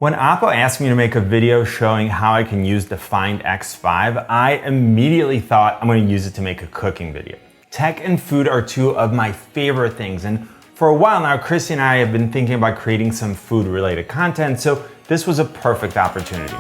When Oppo asked me to make a video showing how I can use the Find X5, I immediately thought I'm going to use it to make a cooking video. Tech and food are two of my favorite things, and for a while now, Christy and I have been thinking about creating some food-related content, so this was a perfect opportunity.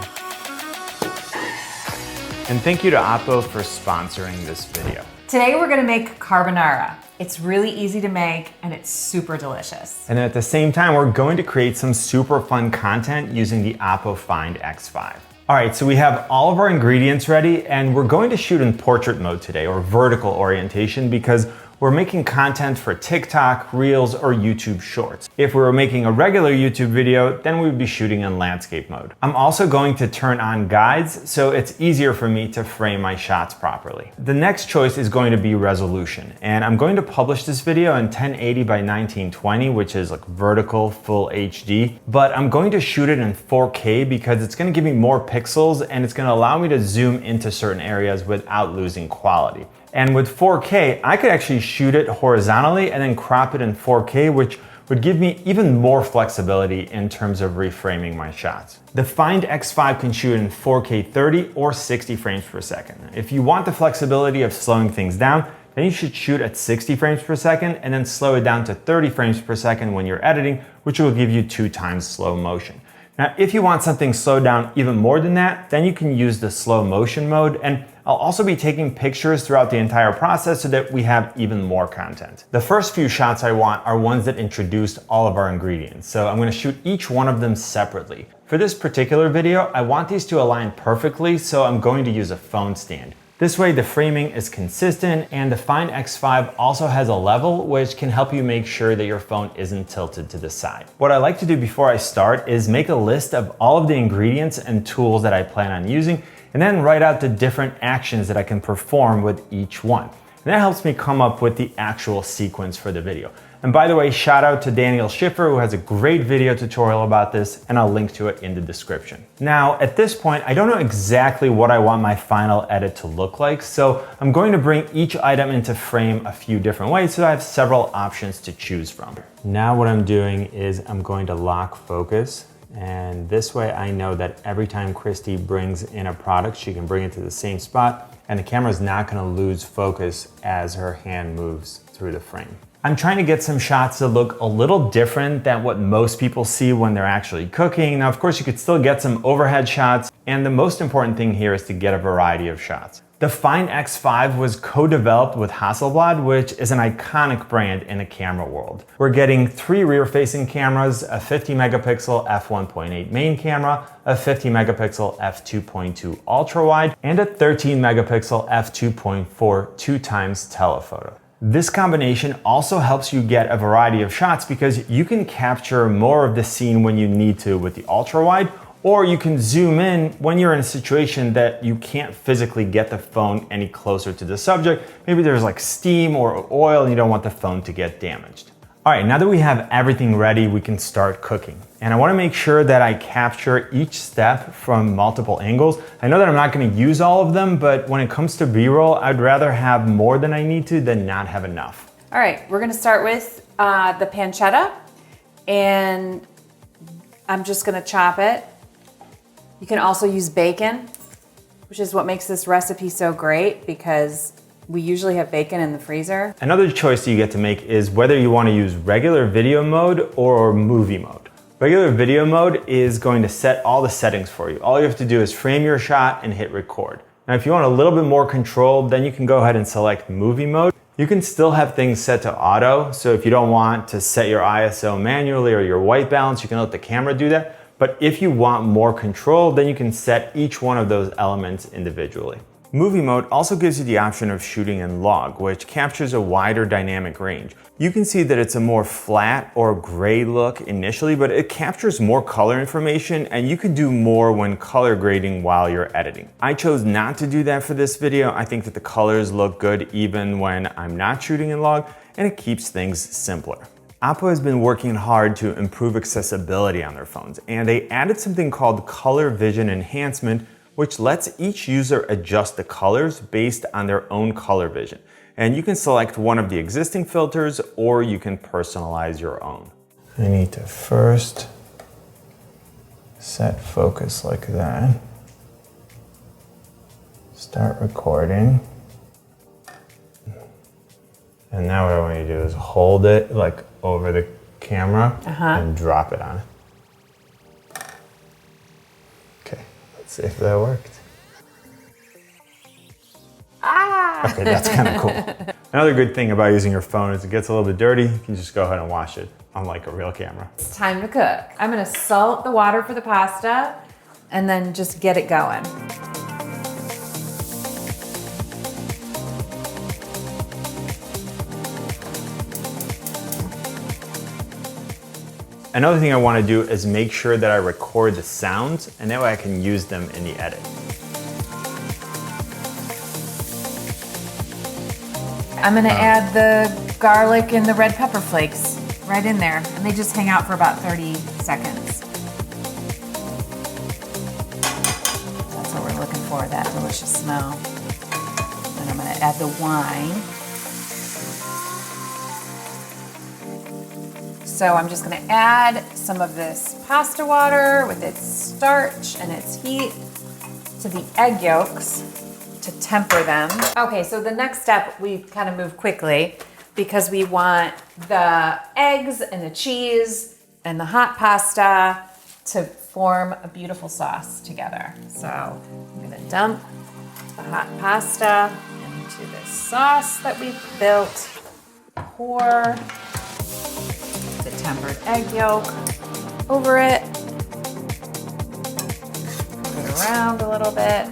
And thank you to Oppo for sponsoring this video. Today we're gonna make carbonara. It's really easy to make and it's super delicious. And at the same time, we're going to create some super fun content using the Oppo Find X5. All right, so we have all of our ingredients ready and we're going to shoot in portrait mode today, or vertical orientation, because we're making content for TikTok, Reels, or YouTube Shorts. If we were making a regular YouTube video, then we'd be shooting in landscape mode. I'm also going to turn on guides, so it's easier for me to frame my shots properly. The next choice is going to be resolution, and I'm going to publish this video in 1080 by 1920, which is like vertical full HD, but I'm going to shoot it in 4K because it's gonna give me more pixels and it's gonna allow me to zoom into certain areas without losing quality. And with 4K, I could actually shoot it horizontally and then crop it in 4K, which would give me even more flexibility in terms of reframing my shots. The Find X5 can shoot in 4K 30 or 60 frames per second. If you want the flexibility of slowing things down, then you should shoot at 60 frames per second and then slow it down to 30 frames per second when you're editing, which will give you 2 times slow motion. Now, if you want something slowed down even more than that, then you can use the slow motion mode, and I'll also be taking pictures throughout the entire process so that we have even more content. The first few shots I want are ones that introduced all of our ingredients, so I'm going to shoot each one of them separately. For this particular video, I want these to align perfectly, so I'm going to use a phone stand. This way the framing is consistent, and the Find X5 also has a level which can help you make sure that your phone isn't tilted to the side. What I like to do before I start is make a list of all of the ingredients and tools that I plan on using, and then write out the different actions that I can perform with each one. And that helps me come up with the actual sequence for the video. And by the way, shout out to Daniel Schiffer, who has a great video tutorial about this, and I'll link to it in the description. Now, at this point, I don't know exactly what I want my final edit to look like, so I'm going to bring each item into frame a few different ways so I have several options to choose from. Now what I'm doing is I'm going to lock focus, and this way I know that every time Christy brings in a product, she can bring it to the same spot, and the camera is not gonna lose focus as her hand moves through the frame. I'm trying to get some shots that look a little different than what most people see when they're actually cooking. Now, of course, you could still get some overhead shots, and the most important thing here is to get a variety of shots. The Find X5 was co-developed with Hasselblad, which is an iconic brand in the camera world. We're getting 3 rear-facing cameras, a 50 megapixel f1.8 main camera, a 50 megapixel f2.2 ultra-wide, and a 13 megapixel f2.4 2x telephoto. This combination also helps you get a variety of shots because you can capture more of the scene when you need to with the ultra-wide, or you can zoom in when you're in a situation that you can't physically get the phone any closer to the subject. Maybe there's like steam or oil and you don't want the phone to get damaged. All right, now that we have everything ready, we can start cooking. And I wanna make sure that I capture each step from multiple angles. I know that I'm not gonna use all of them, but when it comes to B-roll, I'd rather have more than I need to than not have enough. All right, we're gonna start with the pancetta, and I'm just gonna chop it. You can also use bacon, which is what makes this recipe so great because we usually have bacon in the freezer. Another choice you get to make is whether you want to use regular video mode or movie mode. Regular video mode is going to set all the settings for you. All you have to do is frame your shot and hit record. Now, if you want a little bit more control, then you can go ahead and select movie mode. You can still have things set to auto, so if you don't want to set your ISO manually or your white balance, you can let the camera do that. But if you want more control, then you can set each one of those elements individually. Movie mode also gives you the option of shooting in log, which captures a wider dynamic range. You can see that it's a more flat or gray look initially, but it captures more color information and you can do more when color grading while you're editing. I chose not to do that for this video. I think that the colors look good even when I'm not shooting in log, and it keeps things simpler. Oppo has been working hard to improve accessibility on their phones, and they added something called Color Vision Enhancement, which lets each user adjust the colors based on their own color vision. And you can select one of the existing filters or you can personalize your own. I need to first Set focus like that. Start recording. And now what I want you to do is hold it like over the camera and drop it on it. Okay, let's see if that worked. Okay, that's kind of cool. Another good thing about using your phone is it gets a little bit dirty. You can just go ahead and wash it, unlike a real camera. It's time to cook. I'm gonna salt the water for the pasta and then just get it going. Another thing I want to do is make sure that I record the sounds, and that way I can use them in the edit. I'm gonna add the garlic and the red pepper flakes right in there, and they just hang out for about 30 seconds. That's what we're looking for, that delicious smell. And I'm gonna add the wine. So I'm just gonna add some of this pasta water with its starch and its heat to the egg yolks to temper them. Okay, so the next step, we kind of move quickly because we want the eggs and the cheese and the hot pasta to form a beautiful sauce together. So I'm gonna dump the hot pasta into this sauce that we've built, pour the tempered egg yolk over it, move it around a little bit.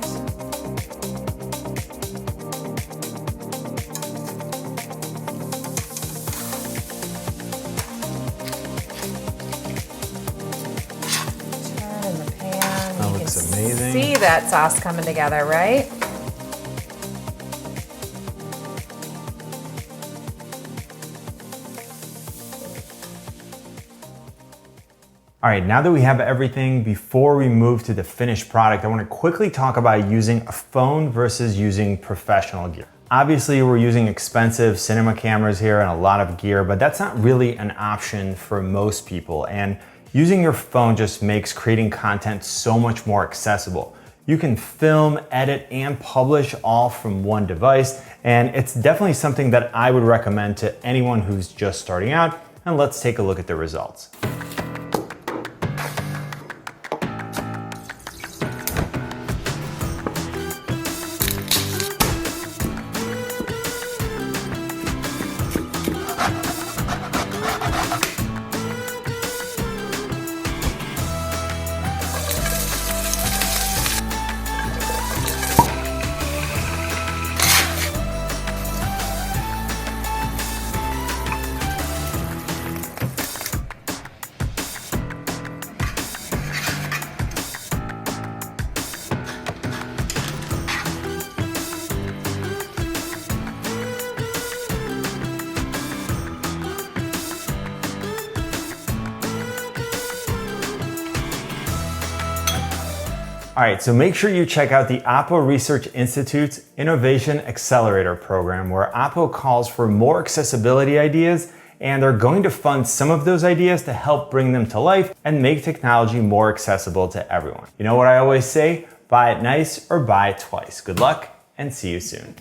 Turn in the pan. That looks amazing. See that sauce coming together, right? All right, now that we have everything, before we move to the finished product, I want to quickly talk about using a phone versus using professional gear. Obviously, we're using expensive cinema cameras here and a lot of gear, but that's not really an option for most people. And using your phone just makes creating content so much more accessible. You can film, edit, and publish all from one device, and it's definitely something that I would recommend to anyone who's just starting out. And let's take a look at the results. All right, so make sure you check out the Oppo Research Institute's Innovation Accelerator program, where Oppo calls for more accessibility ideas, and they're going to fund some of those ideas to help bring them to life and make technology more accessible to everyone. You know what I always say? Buy it nice or buy it twice. Good luck and see you soon.